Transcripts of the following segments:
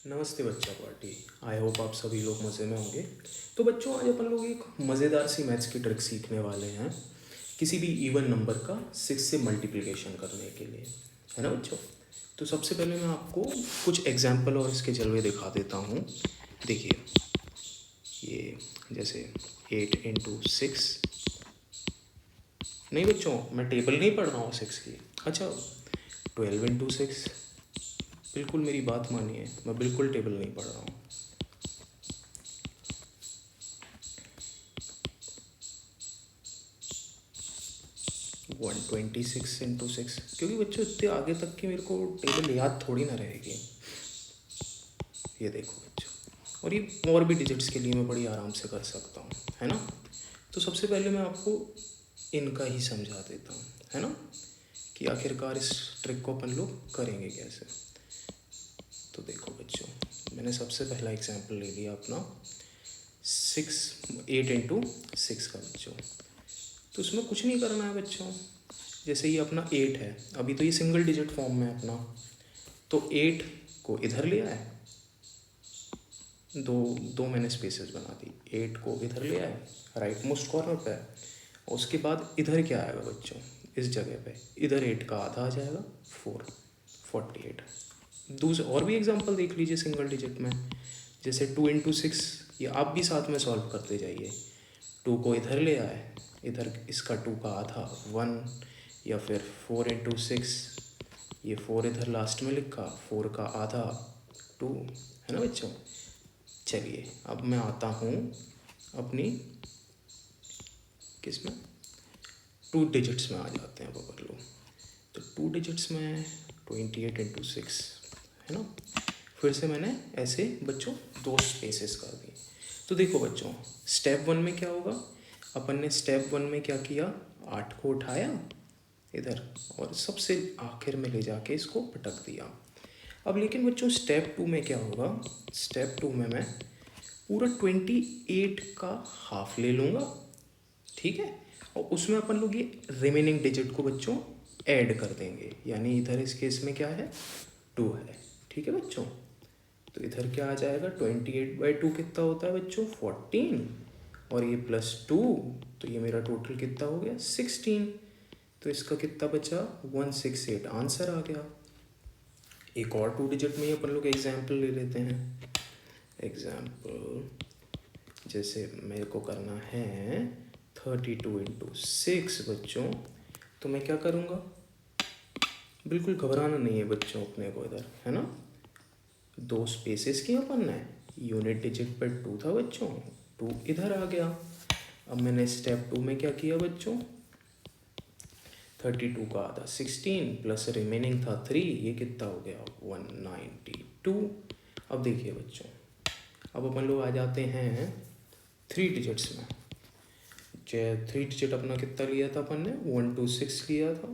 नमस्ते बच्चा party. I hope आप सभी लोग मज़े में होंगे। तो बच्चों, आज अपन लोग एक मज़ेदार सी मैथ्स की ट्रिक सीखने वाले हैं किसी भी इवन नंबर का 6 से मल्टीप्लिकेशन करने के लिए, है ना बच्चों। तो सबसे पहले मैं आपको कुछ एग्जाम्पल और इसके जलवे दिखा देता हूँ। देखिए, ये जैसे 8 × 6। नहीं बच्चों, मैं टेबल नहीं पढ़ रहा हूँ 6 की। अच्छा, 12 × 6। बिल्कुल मेरी बात मानिए, मैं बिल्कुल टेबल नहीं पढ़ रहा हूँ। 126 × 6, क्योंकि बच्चों इतने आगे तक की मेरे को टेबल याद थोड़ी ना रहेगी। ये देखो बच्चों, और ये और भी डिजिट्स के लिए मैं बड़ी आराम से कर सकता हूँ, है ना। तो सबसे पहले मैं आपको इनका ही समझा देता हूँ, है ना, कि आखिरकार इस ट्रिक को अपन लोग करेंगे कैसे। तो देखो बच्चों, मैंने सबसे पहला एग्जाम्पल ले लिया अपना 8 × 6 का बच्चों। तो उसमें कुछ नहीं करना है बच्चों। जैसे ये अपना 8 है, अभी तो ये सिंगल डिजिट फॉर्म में है अपना। तो 8 को इधर ले आए, दो मैंने स्पेसेस बना दी। 8 को इधर ले आए, राइट मोस्ट कॉर्नर पे है। उसके बाद इधर क्या आएगा बच्चों, इस जगह पे इधर 8 का आधा आ जाएगा 48। दूसरे और भी एग्जांपल देख लीजिए सिंगल डिजिट में। जैसे 2 × 6, ये आप भी साथ में सॉल्व करते जाइए। 2 को इधर ले आए, इधर इसका 2 का आधा 1, या फिर 4 × 6, ये 4 इधर लास्ट में लिखा, 4 का आधा 2, है ना बच्चों। चलिए अब मैं आता हूँ अपनी किस में, 2 डिजिट्स में आ जाते हैं अपन लोग। तो 2 डिजिट्स में 28 × 6, है ना। फिर से मैंने ऐसे बच्चों 2 स्पेसेस कर दी। तो देखो बच्चों, स्टेप 1 में क्या होगा, अपन ने स्टेप 1 में क्या किया, 8 को उठाया इधर और सबसे आखिर में ले जाके इसको पटक दिया। अब लेकिन बच्चों स्टेप 2 में क्या होगा, स्टेप 2 में मैं पूरा 28 का हाफ ले लूँगा, ठीक है। और उसमें अपन लोग ये रिमेनिंग डिजिट को बच्चों ऐड कर देंगे, यानी इधर इस केस में क्या है, 2 है, ठीक है बच्चों। तो इधर क्या आ जाएगा, 28/2 कितना होता है बच्चों, 14, और ये +2, तो ये मेरा टोटल कितना हो गया, 16। तो इसका कितना बचा, 168 आंसर आ गया। एक और 2 डिजिट में ही अपन लोग एग्जाम्पल ले लेते हैं। एग्जाम्पल जैसे मेरे को करना है 32 × 6 बच्चों। तो मैं क्या करूँगा, बिल्कुल घबराना नहीं है बच्चों अपने को इधर, है ना। 2 स्पेसेस किया अपन ने, यूनिट डिजिट पर 2 था बच्चों, 2 इधर आ गया। अब मैंने स्टेप 2 में क्या किया बच्चों, 32 का आधा 16 प्लस रिमेनिंग था 3, ये कितना हो गया 192। अब देखिए बच्चों, अब अपन लोग आ जाते हैं 3 डिजिट्स में। 3 डिजिट अपना कितना लिया था अपन ने, 126 लिया था।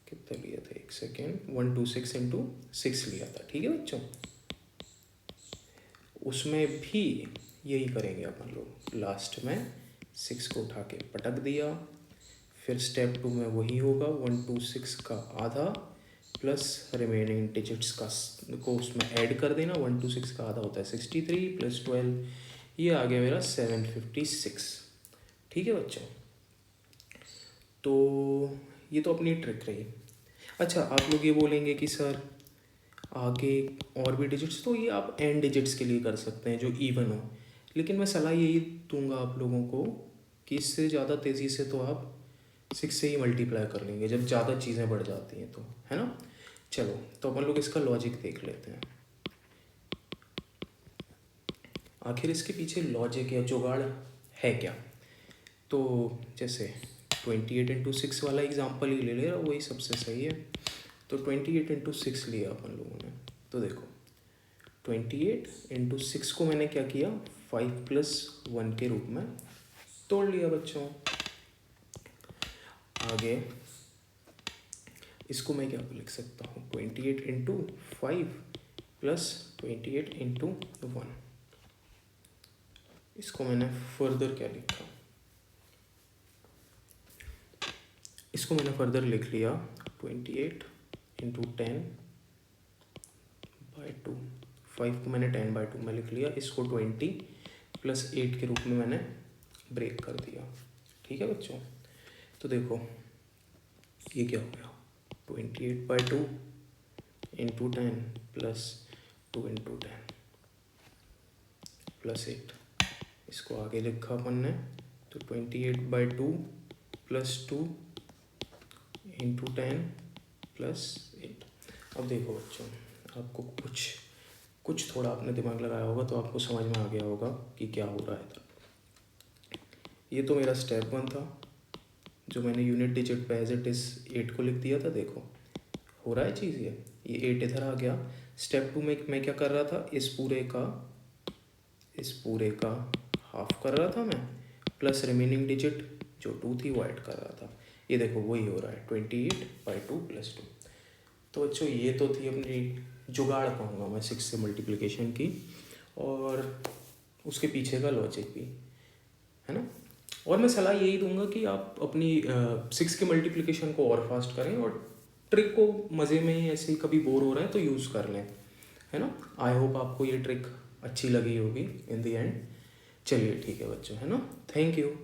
कितना लिया था, एक सेकेंड, 126 × 6 लिया था, ठीक है बच्चों। उसमें भी यही करेंगे अपन लोग, लास्ट में 6 को उठा के पटक दिया। फिर स्टेप 2 में वही होगा, 126 का आधा प्लस रिमेनिंग डिजिट्स का को उसमें ऐड कर देना। 126 का आधा होता है 63 + 12, ये आ गया मेरा 756, ठीक है बच्चों। तो ये तो अपनी ट्रिक रही। अच्छा, आप लोग ये बोलेंगे कि सर आगे और भी डिजिट्स, तो ये आप एन डिजिट्स के लिए कर सकते हैं जो इवन हो। लेकिन मैं सलाह यही दूंगा आप लोगों को कि इससे ज़्यादा तेज़ी से तो आप 6 से ही मल्टीप्लाई कर लेंगे जब ज़्यादा चीज़ें बढ़ जाती हैं, तो है ना। चलो, तो अपन लोग इसका लॉजिक देख लेते हैं, आखिर इसके पीछे लॉजिक या जुगाड़ है क्या। तो जैसे 28 × 6 वाला एग्जाम्पल ही ले ले रहा, वही सबसे सही है। तो 28 × 6 लिया अपन लोगों ने। तो देखो 28 × 6 को मैंने क्या किया, 5 + 1 के रूप में तोड़ लिया बच्चों। आगे इसको मैं क्या लिख सकता हूँ, 28 × 5 + 28 × 1। इसको मैंने फर्दर क्या लिखा, इसको मैंने फर्दर लिख लिया 28 × 10/2 5 को मैंने 10/2 में लिख लिया, इसको 20 + 8 के रूप में मैंने ब्रेक कर दिया। ठीक है बच्चों, तो देखो ये क्या हो गया, 28/2 × 10 + 2 × 10 + 8, इसको आगे लिखा अपन ने, तो 28/2 + 2 × 10 + 8। अब देखो बच्चों, आपको कुछ थोड़ा आपने दिमाग लगाया होगा तो आपको समझ में आ गया होगा कि क्या हो रहा है। ये तो मेरा स्टेप 1 था, जो मैंने यूनिट डिजिट पे एज इट इज़ 8 को लिख दिया था। देखो हो रहा है चीज़, ये 8 इधर आ गया। स्टेप 2 में मैं क्या कर रहा था, इस पूरे का हाफ कर रहा था मैं, प्लस रिमेनिंग डिजिट जो 2 थी वो ऐड कर रहा था। ये देखो वही हो रहा है, 28/2 + 2। तो बच्चों ये तो थी अपनी जुगाड़ कहूँगा मैं 6 से मल्टीप्लिकेशन की, और उसके पीछे का लॉजिक भी, है ना। और मैं सलाह यही दूंगा कि आप अपनी 6 के मल्टीप्लिकेशन को और फास्ट करें, और ट्रिक को मज़े में ऐसे ही कभी बोर हो रहा है तो यूज़ कर लें, है ना। आई होप आपको ये ट्रिक अच्छी लगी होगी इन द एंड। चलिए ठीक है बच्चों, है ना, थैंक यू।